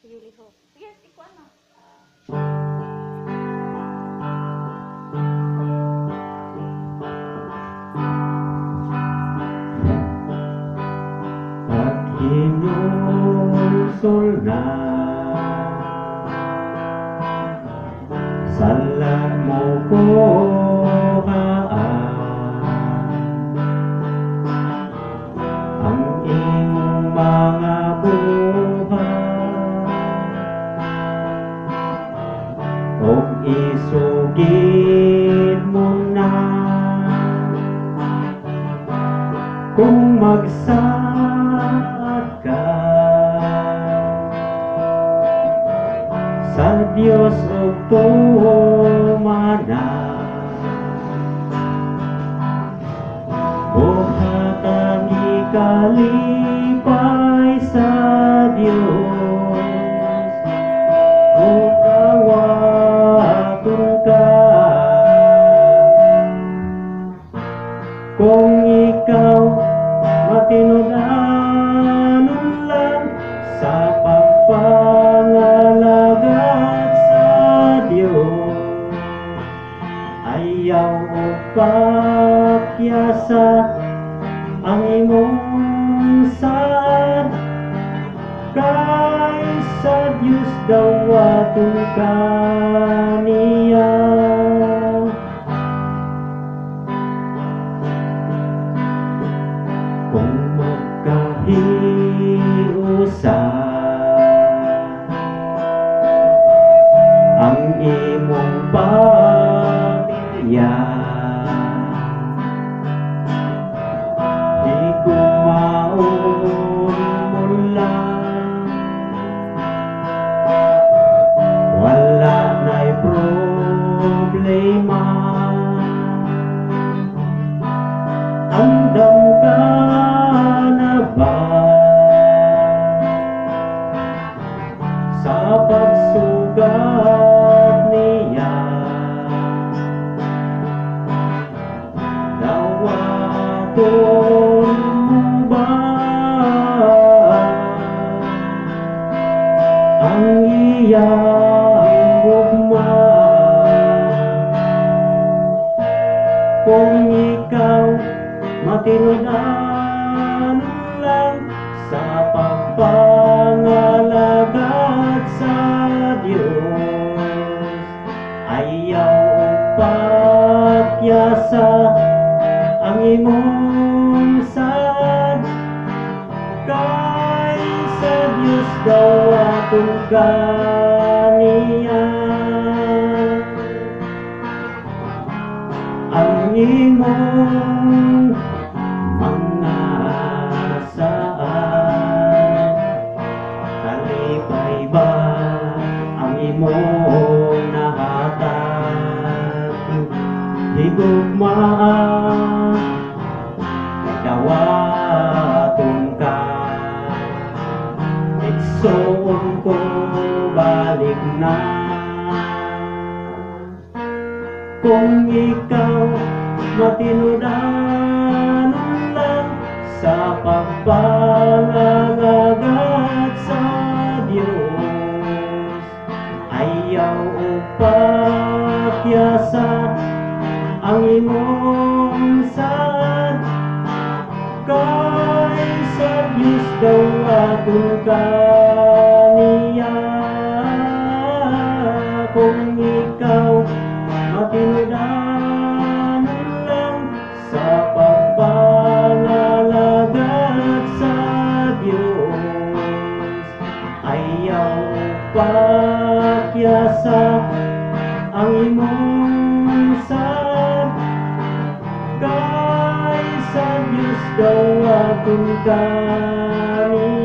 Sige, liho. Sige, ikuan na. At hinusol na salat mo ko ang iyong mga buhay o isugid mo na kung magsaad ka sa Diyos o tumana buhat ang ikalipay sa Diyos ukawaton ka kung ikaw matinudanon lang sa pagpangalagat sa Diyos ayaw o pakyasa ang imong saad kay sa Diyos dawaton ka niya kung magkahiusan ang imong pamilya di kumaon mo lang wala na'y problema andam ka na ba sa pagsugat niya dawaton mo ba ang iyang gugma kung ikaw matinudanon lang sa pagpangalagat sa Diyos ayaw pakyasa ang imong sad kay sa Diyos dawaton ka niya ang imong mga saan kalipay ba ang imong nahatag higugmaan dawaton ka igsoon ko balik na kung ikaw matinudanon lang sa pagpangalagat sa Diyos ayaw o pakyasa ang imong saad kay sa Diyos dawaton ka niya kung ikaw matinudanon lang sa pagpangalagat sa Diyos ayaw pakyasa ang imong sad kay sa Diyos dawaton ka niya